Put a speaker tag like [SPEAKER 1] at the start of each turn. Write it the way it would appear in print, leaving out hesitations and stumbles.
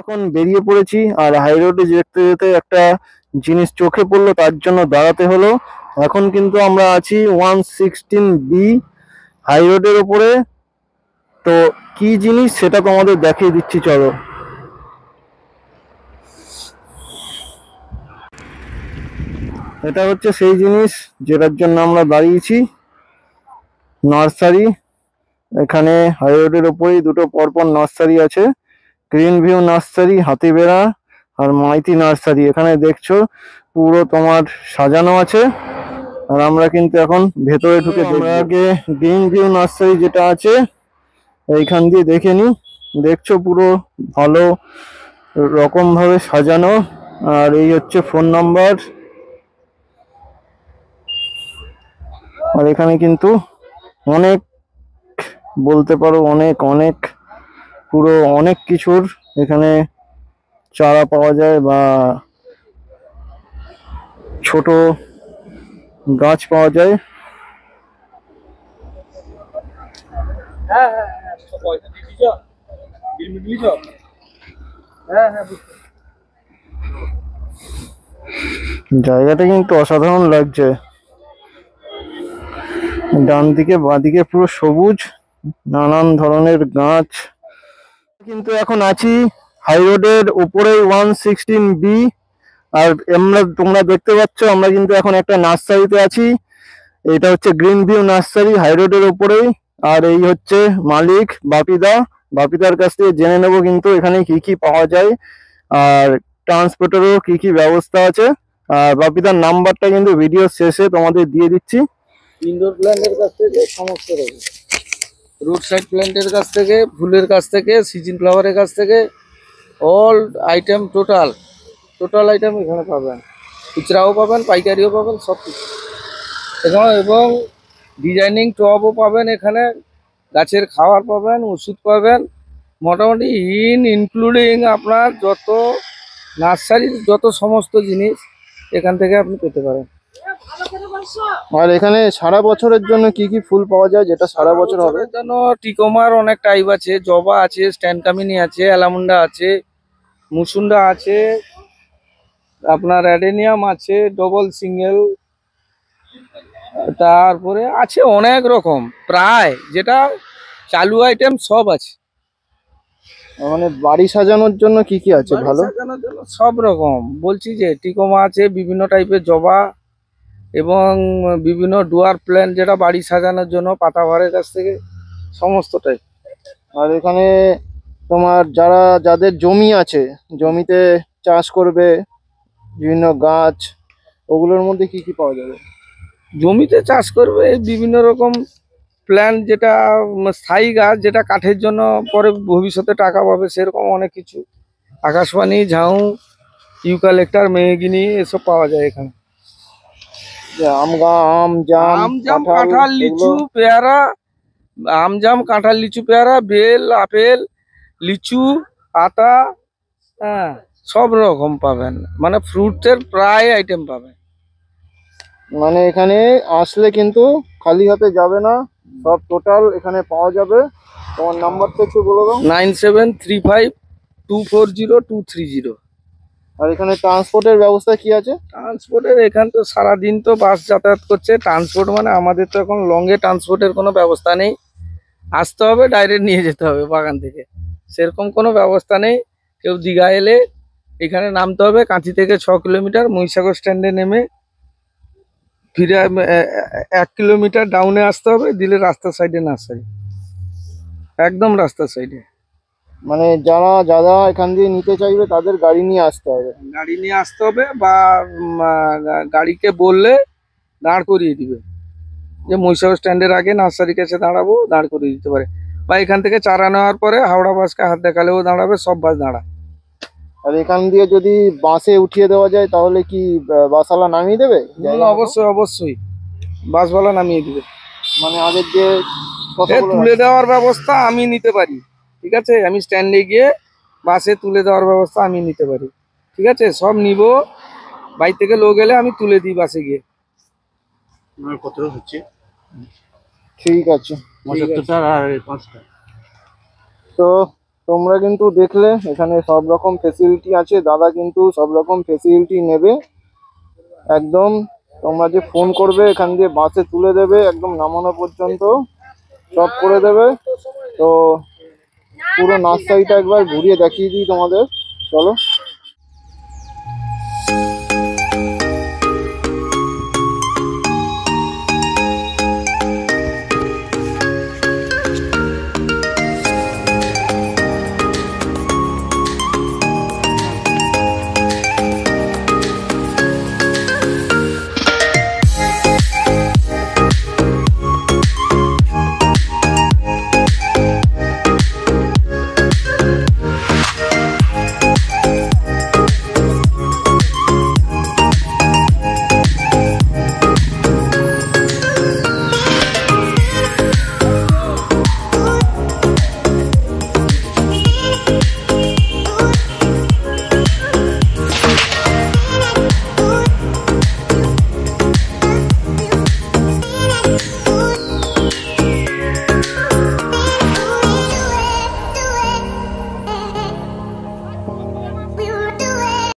[SPEAKER 1] এখন বেরিয়ে পড়েছি, আর হাই রোডে যেতে যেতে একটা জিনিস চোখে পড়লো, তার জন্য দাঁড়াতে হলো। এখন কিন্তু আমরা আছি 116B হাই রোডের ওপরে। তো কি জিনিস সেটা তোমাদের দেখিয়ে দিচ্ছি, চলো। এটা হচ্ছে সেই জিনিস যেটার জন্য আমরা দাঁড়িয়েছি, নার্সারি। এখানে হাই রোডের ওপরেই দুটো পরপর নার্সারি আছে, গ্রিন ভিউ নার্সারি, হাতিবেড়া আর মাইতি নার্সারি। এখানে দেখছো পুরো তোমার সাজানো আছে, আর আমরা কিন্তু এখন ভেতরে ঢুকে আমরা আগে গ্রিন ভিউ নার্সারি যেটা আছে এইখান দিয়ে দেখে নি। দেখছো পুরো ভালো রকম ভাবে সাজানো, আর এই হচ্ছে ফোন নাম্বার। আর এখানে কিন্তু অনেক, বলতে পারো অনেক অনেক, পুরো অনেক কিছুর এখানে চারা পাওয়া যায় বা ছোট গাছ পাওয়া যায়। জায়গাটা কিন্তু অসাধারণ লাগছে, ডান দিকে বাঁদিকে পুরো সবুজ, নানান ধরনের গাছ। কিন্তু এখন আছি হাই রোডের উপরে 116B, আর তোমরা দেখতে পাচ্ছ আমরা কিন্তু এখন একটা নার্সারিতে আছি। এটা হচ্ছে গ্রিন ভিউ নার্সারি, হাই রোডের উপরেই। আর এই হচ্ছে মালিক বাপিদা। বাপিদার কাছ থেকে জেনে নেবো কিন্তু এখানে কি কি পাওয়া যায়, আর ট্রান্সপোর্টেরও কি কি ব্যবস্থা আছে। আর বাপিদার নাম্বারটা কিন্তু ভিডিও শেষে তোমাদের দিয়ে দিচ্ছি।
[SPEAKER 2] ইনডোর প্ল্যান্টের কাছ থেকে সমস্ত রকম, রোড সাইড প্ল্যান্টের কাছ থেকে, ফুলের কাছ থেকে, সিজন ফ্লাওয়ারের কাছ থেকে, অল আইটেম, টোটাল আইটেম এখানে পাবেন। খুচরাও পাবেন, পাইকারিও পাবেন, সব কিছু এখানে। এবং ডিজাইনিং টবও পাবেন এখানে, গাছের খাবার পাবেন, ওষুধ পাবেন, মোটামুটি ইনক্লুডিং আপনার যত নার্সারির যত সমস্ত জিনিস এখান থেকে আপনি পেতে পারেন।
[SPEAKER 1] আর এখানে সারা বছরের জন্য কি কি ফুল পাওয়া যায়, যেটা সারা বছর হবে?
[SPEAKER 2] জন্য টিকোমার অনেক টাইপ আছে, জবা আছে, স্ট্যান্ড কামিনী আছে, অ্যালামুন্ডা আছে, মুসুন্ডা আছে, আপনার অ্যাডেনিয়াম আছে, ডবল সিঙ্গেল, তারপরে আছে অনেক রকম, প্রায় যেটা চালু আইটেম সব আছে।
[SPEAKER 1] মানে বাড়ি সাজানোর জন্য কি কি আছে ভালো?
[SPEAKER 2] সাজানোর জন্য সব রকম বলছি যে টিকোমা আছে, বিভিন্ন টাইপের জবা, এবং বিভিন্ন ডুয়ার প্ল্যান্ট যেটা বাড়ি সাজানোর জন্য, পাতাবাহারের কাছ থেকে সমস্ত টাইপ।
[SPEAKER 1] আর এখানে তোমার যাদের জমি আছে, জমিতে চাষ করবে বিভিন্ন গাছ, ওগুলোর মধ্যে কি কি পাওয়া যাবে?
[SPEAKER 2] জমিতে চাষ করবে বিভিন্ন রকম প্ল্যান্ট, যেটা স্থায়ী গাছ, যেটা কাঠের জন্য পরে ভবিষ্যতে টাকা পাবে, সেরকম অনেক কিছু। আকাশবাণী, ঝাউ, ইউক্যালিপটাস, মেহগিনি এসব পাওয়া যায় এখানে।
[SPEAKER 1] আম, জাম,
[SPEAKER 2] কাঁঠাল, লিচু, পেয়ারা, আম, জাম, কাঁঠাল, লিচু, পেয়ারা, বেল, আপেল, লিচু, আতা, হ্যাঁ, সব রকম পাবেন। মানে ফ্রুটসের প্রায় আইটেম পাবেন।
[SPEAKER 1] মানে এখানে আসলে কিন্তু খালি হাতে যাবে না, সব টোটাল এখানে পাওয়া যাবে। তোমার নাম্বারটা একটু বলে দাও।
[SPEAKER 2] 9735240230।
[SPEAKER 1] আর এখানে ট্রান্সপোর্টের ব্যবস্থা কি আছে?
[SPEAKER 2] ট্রান্সপোর্টের এখান তো সারাদিন তো বাস যাতায়াত করছে। ট্রান্সপোর্ট মানে আমাদের তো এখন লংয়ে ট্রান্সপোর্টের কোনো ব্যবস্থা নেই, আসতে হবে, ডাইরেক্ট নিয়ে যেতে হবে বাগান থেকে, সেরকম কোনো ব্যবস্থা নেই। কেউ দীঘা এলে এখানে নামতে হবে, কাঁথি থেকে 6 কিলোমিটার, মহিষাগর স্ট্যান্ডে নেমে ফিরে 1 কিলোমিটার ডাউনে আসতে হবে, দিলে রাস্তার সাইডে নার্সারি, একদম রাস্তার সাইডে।
[SPEAKER 1] মানে যারা এখান দিয়ে নিতে চাইবে তাদের গাড়ি নিয়ে আসতে হবে?
[SPEAKER 2] গাড়ি নিয়ে আসতে হবে, বা গাড়িকে বললে দাঁড় করিয়ে দিবে, যে মহিষাগর স্ট্যান্ডের আগে নার্সারি কাছে দাঁড়াবো, দাঁড় করিয়ে দিতে পারে। বা এখান থেকে চারা নেওয়ার পরে হাওড়া বাসকে হাত দেখালেও দাঁড়াবে, সব বাস দাঁড়ায়।
[SPEAKER 1] আর এখান দিয়ে যদি বাসে উঠিয়ে দেওয়া যায় তাহলে কি বাসওয়ালা নামিয়ে দেবে?
[SPEAKER 2] অবশ্যই অবশ্যই বাসওয়ালা নামিয়ে দিবে।
[SPEAKER 1] মানে আগের যে
[SPEAKER 2] তুলে দেওয়ার ব্যবস্থা আমি নিতে পারি, ঠিক আছে? আমি স্ট্যান্ডে গিয়ে বাসে তুলে দেওয়ার ব্যবস্থা আমি নিতে পারি, ঠিক আছে? সব নিব, বাড়ি থেকে লোক এলে আমি তুলে দিই বাসে গিয়ে।
[SPEAKER 1] কত হচ্ছে? ঠিক আছে, 75 আর 5টা। তো তোমরা কিন্তু দেখলে এখানে সব রকম ফেসিলিটি আছে, দাদা কিন্তু সব রকম ফেসিলিটি নেবে একদম। তোমরা যে ফোন করবে এখান দিয়ে বাসে তুলে দেবে, একদম নামানো পর্যন্ত সব করে দেবে। তো পুরো নার্সারিটা একবার ঘুরিয়ে দেখিয়ে দিই তোমাদের, চলো।